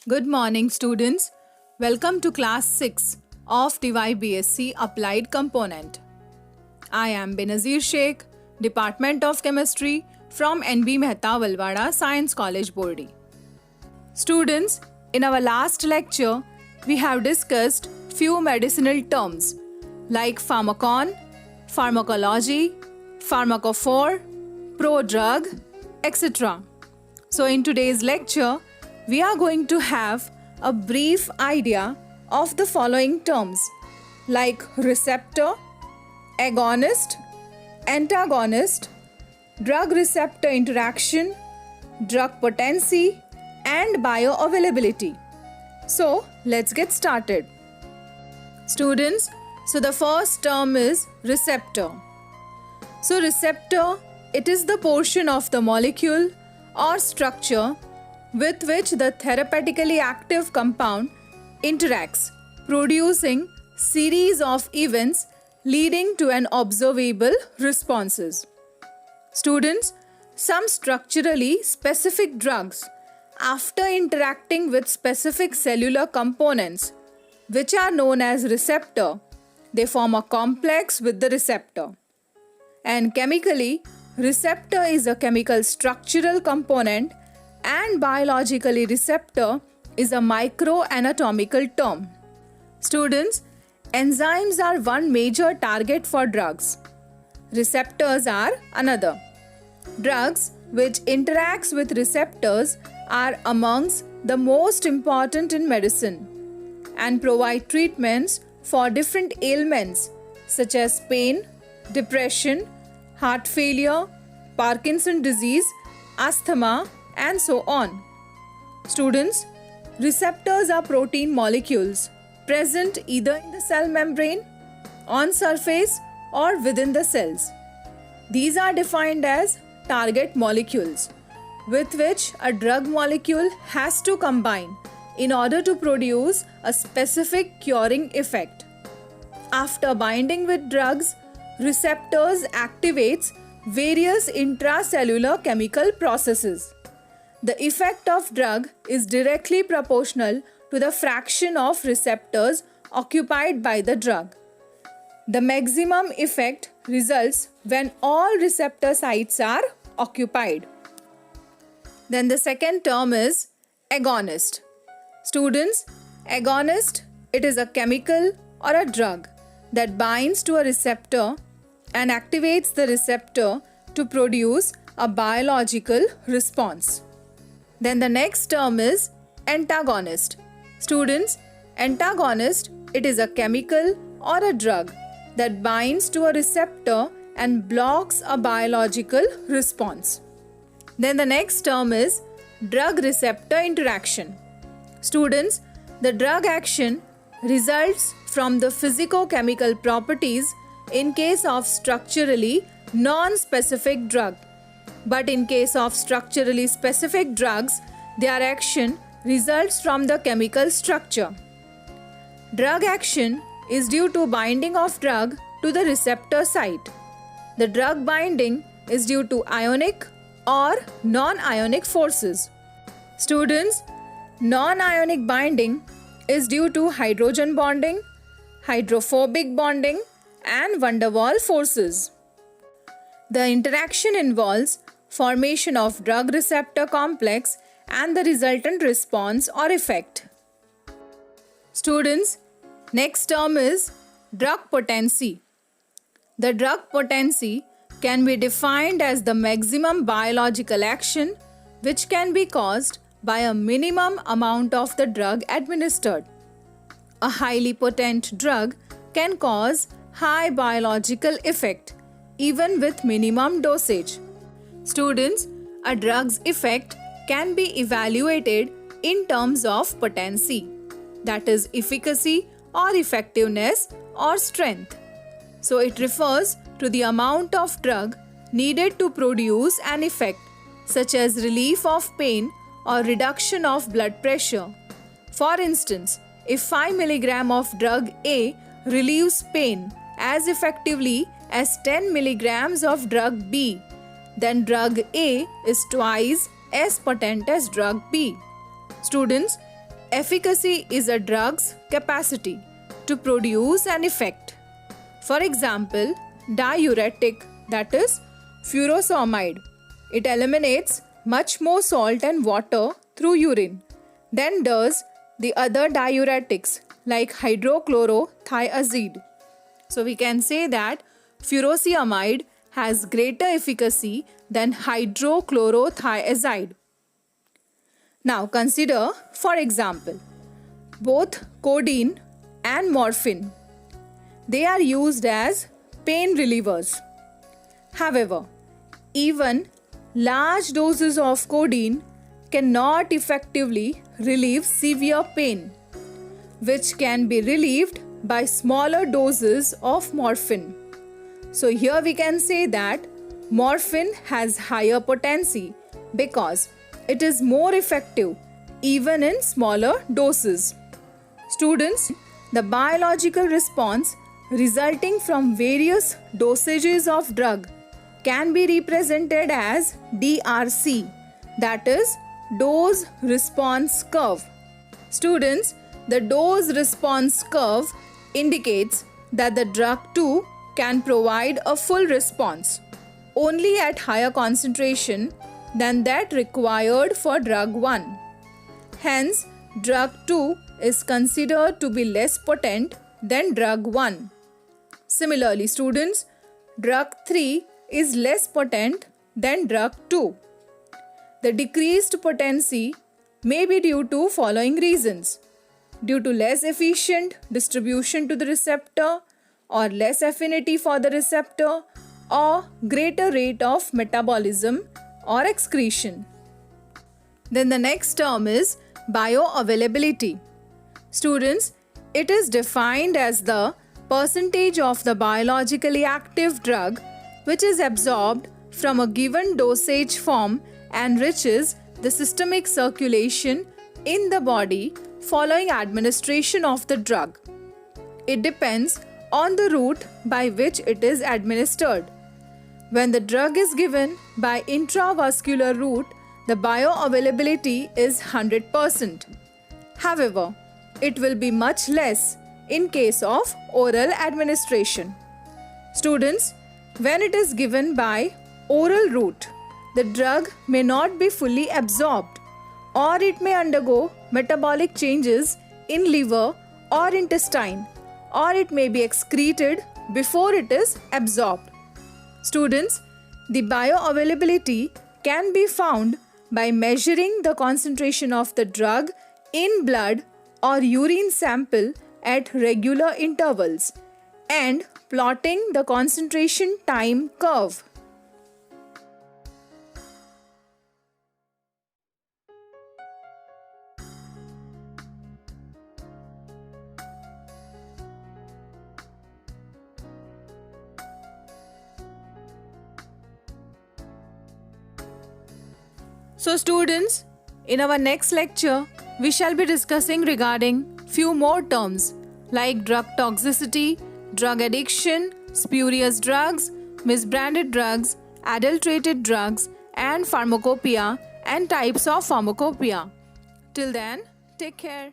Good morning, students. Welcome to class 6 of TYBSc Applied Component. I am Benazir Sheikh, Department of Chemistry from NB Mehta Valwada Science College, Bordi. Students, in our last lecture, we have discussed few medicinal terms like pharmacon, pharmacology, pharmacophore, prodrug, etc. So in today's lecture, we are going to have a brief idea of the following terms like receptor, agonist, antagonist, drug receptor interaction, drug potency, and bioavailability. So let's get started. Students, so the first term is receptor. So receptor, it is the portion of the molecule or structure with which the therapeutically active compound interacts, producing series of events leading to an observable responses. Students, some structurally specific drugs, after interacting with specific cellular components, which are known as receptor, they form a complex with the receptor. And chemically, receptor is a chemical structural component and biologically receptor is a microanatomical term. Students, enzymes are one major target for drugs. Receptors are another. Drugs which interacts with receptors are amongst the most important in medicine and provide treatments for different ailments such as pain, depression, heart failure, Parkinson's disease, asthma, and so on. Students, receptors are protein molecules present either in the cell membrane, on surface, or within the cells. These are defined as target molecules with which a drug molecule has to combine in order to produce a specific curing effect. After binding with drugs, receptors activates various intracellular chemical processes. The effect of drug is directly proportional to the fraction of receptors occupied by the drug. The maximum effect results when all receptor sites are occupied. Then the second term is agonist. Students, agonist, it is a chemical or a drug that binds to a receptor and activates the receptor to produce a biological response. Then the next term is antagonist. Students, antagonist, it is a chemical or a drug that binds to a receptor and blocks a biological response. Then the next term is drug receptor interaction. Students, the drug action results from the physicochemical properties in case of structurally non-specific drug. But in case of structurally specific drugs, their action results from the chemical structure. Drug action is due to binding of drug to the receptor site. The drug binding is due to ionic or non-ionic forces. Students, non-ionic binding is due to hydrogen bonding, hydrophobic bonding, and van der Waals forces. The interaction involves formation of drug receptor complex and the resultant response or effect. Students, next term is drug potency. The drug potency can be defined as the maximum biological action which can be caused by a minimum amount of the drug administered. A highly potent drug can cause high biological effect even with minimum dosage. Students, a drug's effect can be evaluated in terms of potency, that is efficacy or effectiveness or strength. So it refers to the amount of drug needed to produce an effect such as relief of pain or reduction of blood pressure. For instance, if 5 mg of drug A relieves pain as effectively as 10 mg of drug B, then drug A is twice as potent as drug B. Students, Efficacy is a drug's capacity to produce an effect. For example, diuretic, that is furosemide. It eliminates much more salt and water through urine than does the other diuretics like hydrochlorothiazide. So we can say that furosemide has greater efficacy than hydrochlorothiazide. Now consider, for example, both codeine and morphine. They are used as pain relievers. However, even large doses of codeine cannot effectively relieve severe pain, which can be relieved by smaller doses of morphine. So here we can say that morphine has higher potency because it is more effective even in smaller doses. Students, the biological response resulting from various dosages of drug can be represented as DRC, that is dose response curve. Students, the dose response curve indicates that the drug 2 can provide a full response only at higher concentration than that required for drug 1. Hence, drug 2 is considered to be less potent than drug 1. Similarly, students, drug 3 is less potent than drug 2. The decreased potency may be due to following reasons: due to less efficient distribution to the receptor, or less affinity for the receptor, or greater rate of metabolism or excretion. Then the next term is bioavailability. Students, it is defined as the percentage of the biologically active drug which is absorbed from a given dosage form and reaches the systemic circulation in the body following administration of the drug. It depends on the route by which it is administered. When the drug is given by intravascular route, the bioavailability is 100%. However, it will be much less in case of oral administration. Students, when it is given by oral route, the drug may not be fully absorbed, or it may undergo metabolic changes in liver or intestine, or it may be excreted before it is absorbed. Students, the bioavailability can be found by measuring the concentration of the drug in blood or urine sample at regular intervals and plotting the concentration time curve. So students, in our next lecture, we shall be discussing regarding few more terms like drug toxicity, drug addiction, spurious drugs, misbranded drugs, adulterated drugs, and pharmacopoeia and types of pharmacopoeia. Till then, take care.